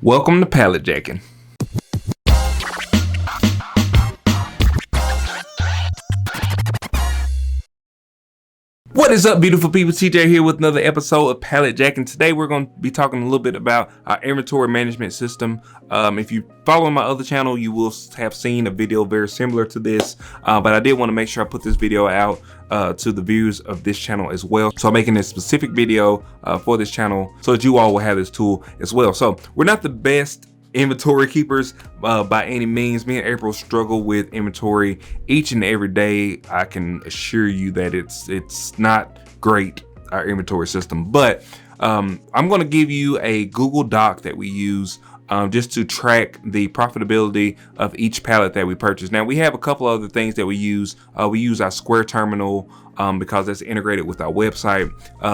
Welcome to Pallet Jackin. What is up, beautiful people? TJ here with another episode of Pallet Jackin. Today we're going to be talking a little bit about our inventory management system. If you follow my other channel, you will have seen a video very similar to this, but I did want to make sure I put this video out to the viewers of this channel as well. So I'm making a specific video for this channel so that you all will have this tool as well. So we're not the best inventory keepers by any means. Me and April struggle with inventory each and every day. I can assure you that it's not great, our inventory system, but I'm going to give you a Google Doc that we use just to track the profitability of each pallet that we purchase. Now we have a couple other things that we use. We use our Square Terminal because that's integrated with our website.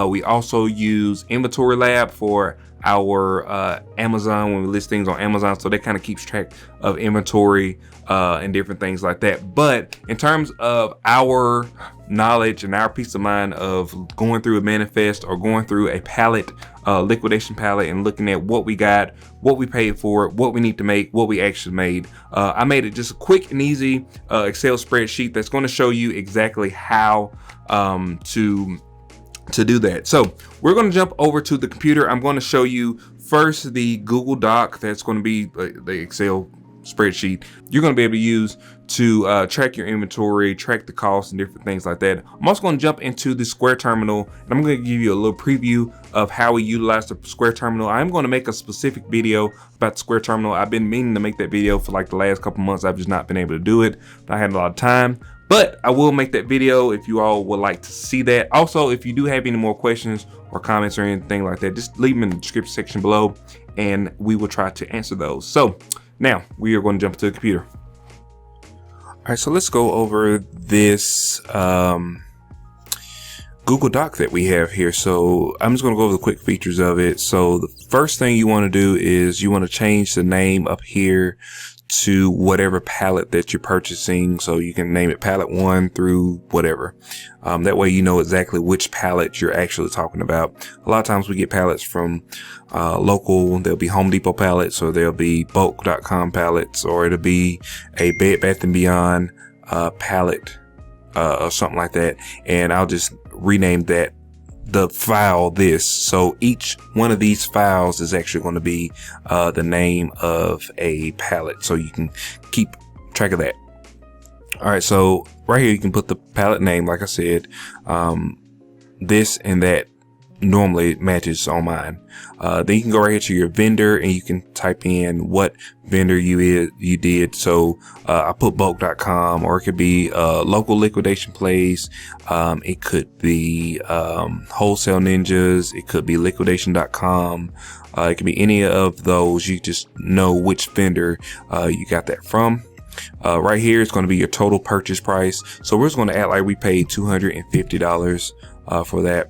We also use Inventory Lab for our Amazon when we list things on Amazon, so that kind of keeps track of inventory and different things like that. But in terms of our knowledge and our peace of mind of going through a manifest or going through a pallet, liquidation pallet, and looking at what we got, what we paid for, what we need to make, what we actually made, I made it just a quick and easy Excel spreadsheet that's going to show you exactly how to do that. So we're going to jump over to the computer. I'm going to show you first the Google Doc that's going to be the Excel spreadsheet you're going to be able to use to track your inventory, track the costs and different things like that. I'm also going to jump into the Square Terminal, and I'm going to give you a little preview of how we utilize the Square Terminal. I'm going to make a specific video about the Square Terminal. I've been meaning to make that video for like the last couple months. I've just not been able to do it. I had a lot of time, but I will make that video if you all would like to see that. Also, if you do have any more questions or comments or anything like that, just leave them in the description section below and we will try to answer those. So now we are going to jump to the computer. All right, so let's go over this Google Doc that we have here. So I'm just going to go over the quick features of it. So the first thing you want to do is you want to change the name up here to whatever pallet that you're purchasing. So you can name it pallet 1 through whatever. That way you know exactly which pallet you're actually talking about. A lot of times we get pallets from local. There'll be Home Depot pallets, or there'll be bulk.com pallets, or it'll be a Bed Bath & Beyond pallet or something like that. And I'll just rename that the file this. So each one of these files is actually going to be the name of a pallet, so you can keep track of that. All right, so right here you can put the pallet name, like I said. This and that normally matches on mine. Then you can go right here to your vendor and you can type in what vendor you did. So I put bulk.com, or it could be a local liquidation place. It could be Wholesale Ninjas. It could be liquidation.com. It could be any of those. You just know which vendor you got that from. Right here it's going to be your total purchase price. So we're just going to act like we paid $250 for that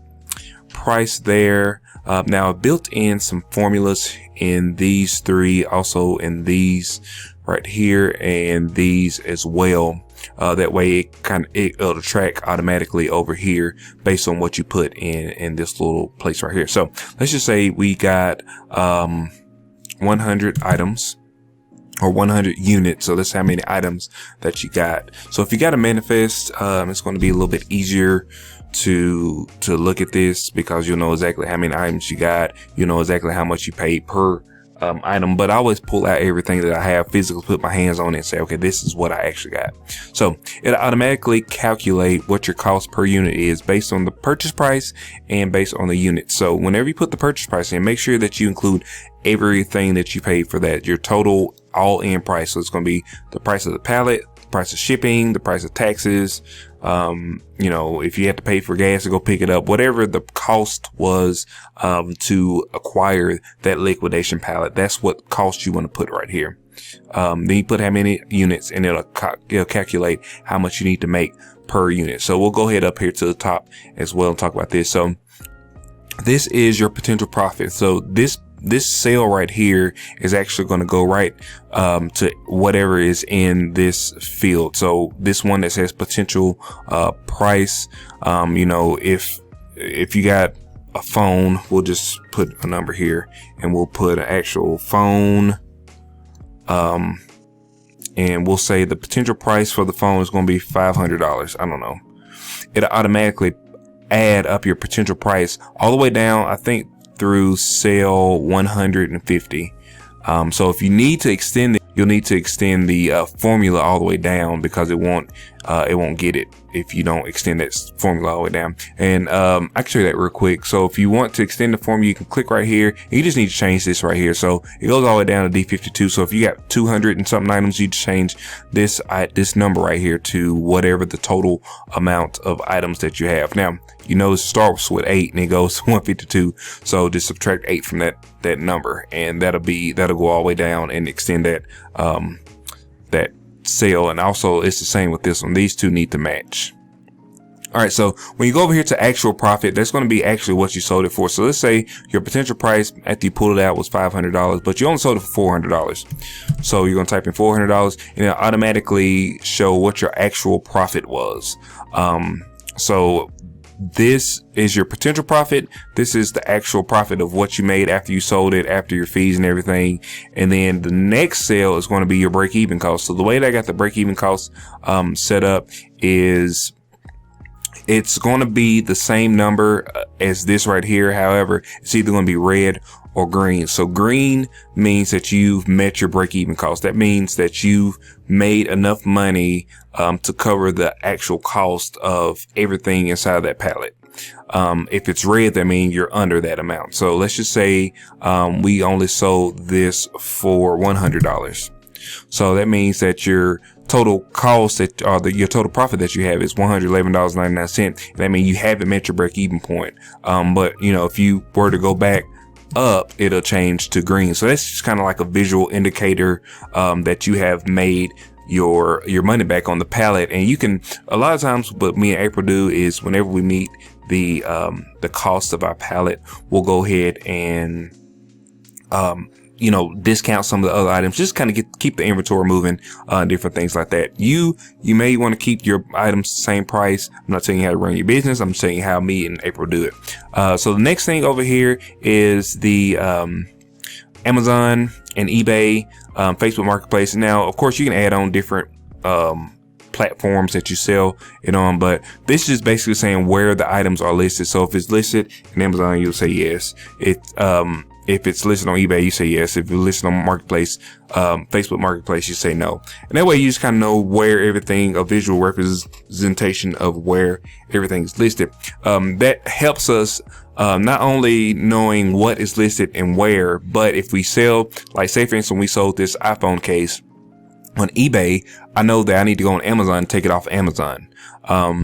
price there. Now I built in some formulas in these three, also in these right here and these as well. That way it'll track automatically over here based on what you put in this little place right here. So let's just say we got 100 items or 100 units. So that's how many items that you got. So if you got a manifest, it's going to be a little bit easier to look at this, because you'll know exactly how many items you got. You know exactly how much you paid per item. But I always pull out everything that I have physically, put my hands on it and say, okay, this is what I actually got. So it'll automatically calculate what your cost per unit is based on the purchase price and based on the unit. So whenever you put the purchase price in, make sure that you include everything that you paid for that, your total all-in price. So it's going to be the price of the pallet, the price of shipping, the price of taxes, you know, if you had to pay for gas to go pick it up, whatever the cost was to acquire that liquidation pallet, that's what cost you want to put right here. Then you put how many units, and it'll calculate how much you need to make per unit. So we'll go ahead up here to the top as well and talk about this. So this is your potential profit. So this sale right here is actually going to go right to whatever is in this field. So this one that says potential price, you know, if you got a phone, we'll just put a number here and we'll put an actual phone. And we'll say the potential price for the phone is going to be $500. I don't know. It'll automatically add up your potential price all the way down, I think, through sale 150. So if you need to extend it, you'll need to extend the formula all the way down, because it won't get it if you don't extend that formula all the way down. And I can show you that real quick. So if you want to extend the formula, you can click right here, and you just need to change this right here. So it goes all the way down to D52. So if you got 200 and something items, you change this number right here to whatever the total amount of items that you have. Now, you know, it starts with 8 and it goes to 152. So just subtract 8 from that number, and that'll go all the way down and extend that that sale. And also it's the same with this one. These two need to match. All right, so when you go over here to actual profit, that's going to be actually what you sold it for. So let's say your potential price after you pulled it out was $500, but you only sold it for $400. So you're going to type in $400 and it'll automatically show what your actual profit was. So this is your potential profit. This is the actual profit of what you made after you sold it, after your fees and everything. And then the next sale is going to be your break-even cost. So the way that I got the break-even cost set up is it's going to be the same number as this right here. However, it's either going to be red or green. So green means that you've met your break-even cost. That means that you've made enough money to cover the actual cost of everything inside of that pallet. If it's red, that means you're under that amount. So let's just say we only sold this for $100. So that means that your total cost your total profit that you have is $111.99. That means you haven't met your break-even point. But you know, if you were to go back up, it'll change to green. So that's just kind of like a visual indicator that you have made your money back on the pallet. And you can, a lot of times what me and April do is whenever we meet the cost of our pallet, we'll go ahead and you know, discount some of the other items, just kind of keep the inventory moving, different things like that. You may want to keep your items the same price. I'm not telling you how to run your business. I'm saying how me and April do it. So the next thing over here is the Amazon and eBay, Facebook Marketplace. Now, of course, you can add on different platforms that you sell it on, but this is basically saying where the items are listed. So if it's listed in Amazon, you'll say yes. If it's listed on eBay, you say yes. If it's listed on Marketplace, Facebook Marketplace, you say no. And that way you just kind of know where everything, a visual representation of where everything's listed. That helps us not only knowing what is listed and where, but if we sell, like say for instance, we sold this iPhone case on eBay, I know that I need to go on Amazon and take it off Amazon.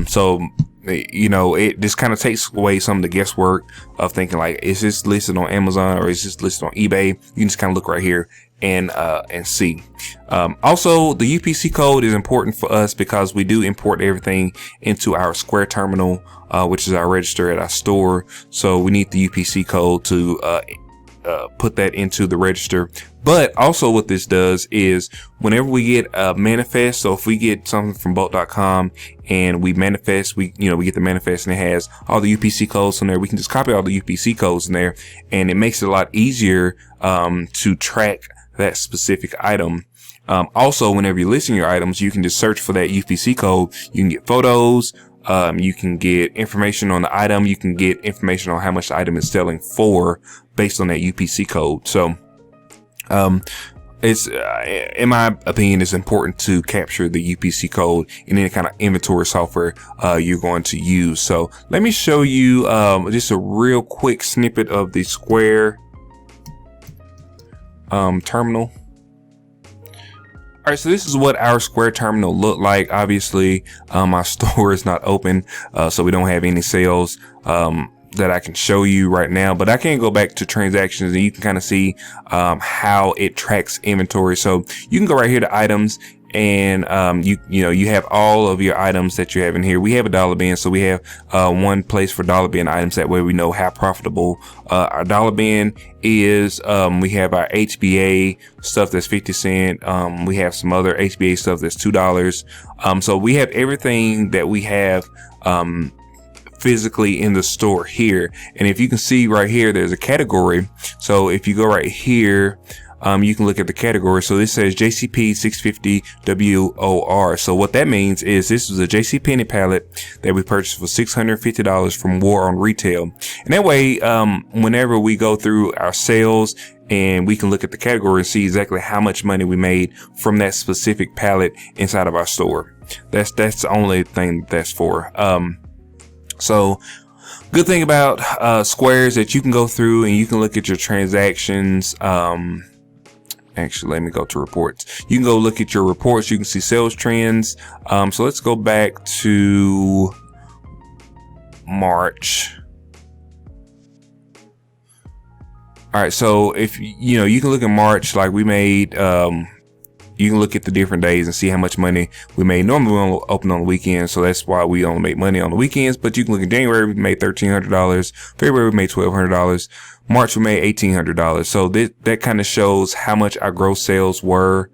So you know, it just kind of takes away some of the guesswork of thinking like, is this listed on Amazon or is this listed on eBay? You can just kind of look right here and see. Also, the UPC code is important for us because we do import everything into our Square terminal, which is our register at our store. So we need the UPC code to put that into the register. But also what this does is whenever we get a manifest, so if we get something from bolt.com and we manifest, we get the manifest and it has all the UPC codes on there, we can just copy all the UPC codes in there, and it makes it a lot easier to track that specific item. Also, whenever you're listing your items, you can just search for that UPC code. You can get photos. You can get information on the item. You can get information on how much the item is selling for based on that UPC code. So, it's, in my opinion, it's important to capture the UPC code in any kind of inventory software, you're going to use. So let me show you, just a real quick snippet of the Square, terminal. All right, so this is what our Square terminal looked like. Obviously, our store is not open, so we don't have any sales that I can show you right now. But I can go back to transactions, and you can kind of see how it tracks inventory. So you can go right here to items, and you have all of your items that you have in here. We have a dollar bin, so we have one place for dollar bin items. That way we know how profitable our dollar bin is. We have our HBA stuff that's 50 cents. We have some other HBA stuff that's $2. So we have everything that we have physically in the store here. And if you can see right here, there's a category. So if you go right here, you can look at the category. So this says JCP 650 WOR. So what that means is this is a JCPenney pallet that we purchased for $650 from War on Retail. And that way, whenever we go through our sales, and we can look at the category and see exactly how much money we made from that specific pallet inside of our store. That's the only thing that's for. So good thing about Square is that you can go through and you can look at your transactions. Actually, let me go to reports. You can go look at your reports. You can see sales trends. So let's go back to March. All right. So if you know, you can look at March, like we made, you can look at the different days and see how much money we made. Normally we only open on the weekends, so that's why we only make money on the weekends. But you can look at January, we made $1,300. February, we made $1,200. March, we made $1,800. So that kind of shows how much our gross sales were,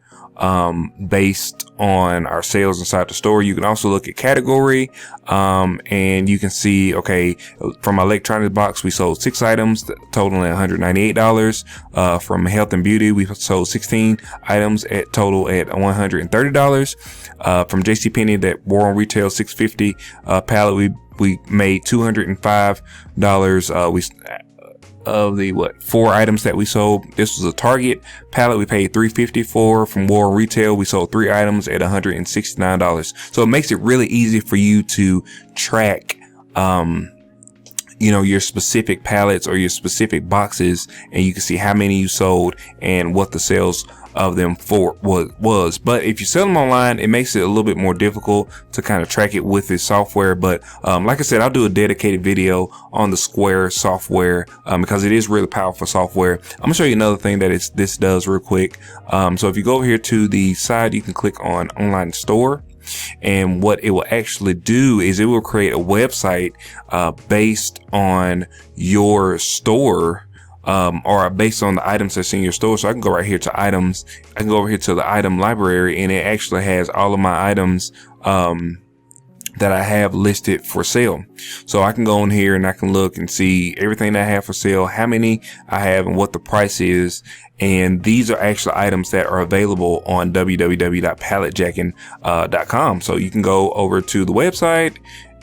based on our sales inside the store. You can also look at category, and you can see, okay, from our electronics box, we sold 6 items totaling $198. From health and beauty, we sold 16 items at total at $130. From JCPenney, that War on Retail 650 pallet, we made $205. Of the 4 items that we sold, this was a Target pallet we paid $350 for. From War Retail, we sold 3 items at $169. So it makes it really easy for you to track you know, your specific pallets or your specific boxes, and you can see how many you sold and what the sales of them for was. But if you sell them online, it makes it a little bit more difficult to kind of track it with this software. But like I said, I'll do a dedicated video on the Square software, because it is really powerful software. I'm gonna show you another thing that this does real quick. So if you go over here to the side, you can click on online store. And what it will actually do is it will create a website based on your store, or based on the items that's in your store. So I can go right here to items. I can go over here to the item library, and it actually has all of my items that I have listed for sale. So I can go in here and I can look and see everything that I have for sale, how many I have, and what the price is. And these are actual items that are available on www.palletjackin.com. So you can go over to the website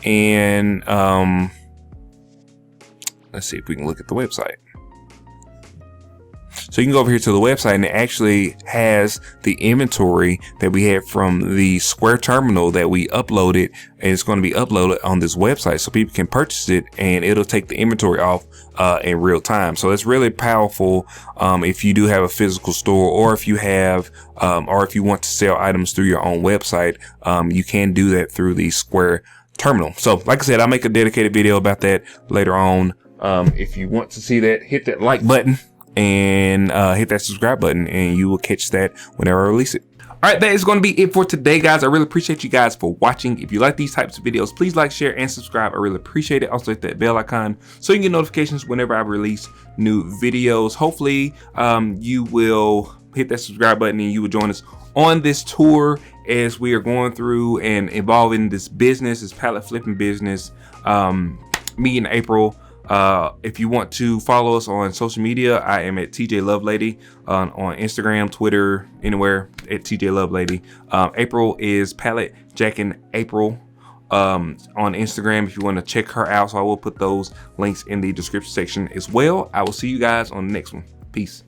and let's see if we can look at the website. So you can go over here to the website, and it actually has the inventory that we had from the Square terminal that we uploaded, and it's going to be uploaded on this website so people can purchase it, and it'll take the inventory off in real time. So it's really powerful if you do have a physical store, or if you have or if you want to sell items through your own website. You can do that through the Square terminal. So like I said, I'll make a dedicated video about that later on. If you want to see that, hit that like button and hit that subscribe button, and you will catch that whenever I release it. All right, that is going to be it for today, guys. I really appreciate you guys for watching. If you like these types of videos, please like, share, and subscribe. I really appreciate it. Also hit that bell icon so you can get notifications whenever I release new videos. Hopefully you will hit that subscribe button and you will join us on this tour as we are going through and evolving this business, this pallet flipping business. Me and April. If you want to follow us on social media, I am at TJ Lovelady on Instagram, Twitter, anywhere at TJ Lovelady. April is Pallet Jackin April on Instagram if you want to check her out. So I will put those links in the description section as well. I will see you guys on the next one. Peace.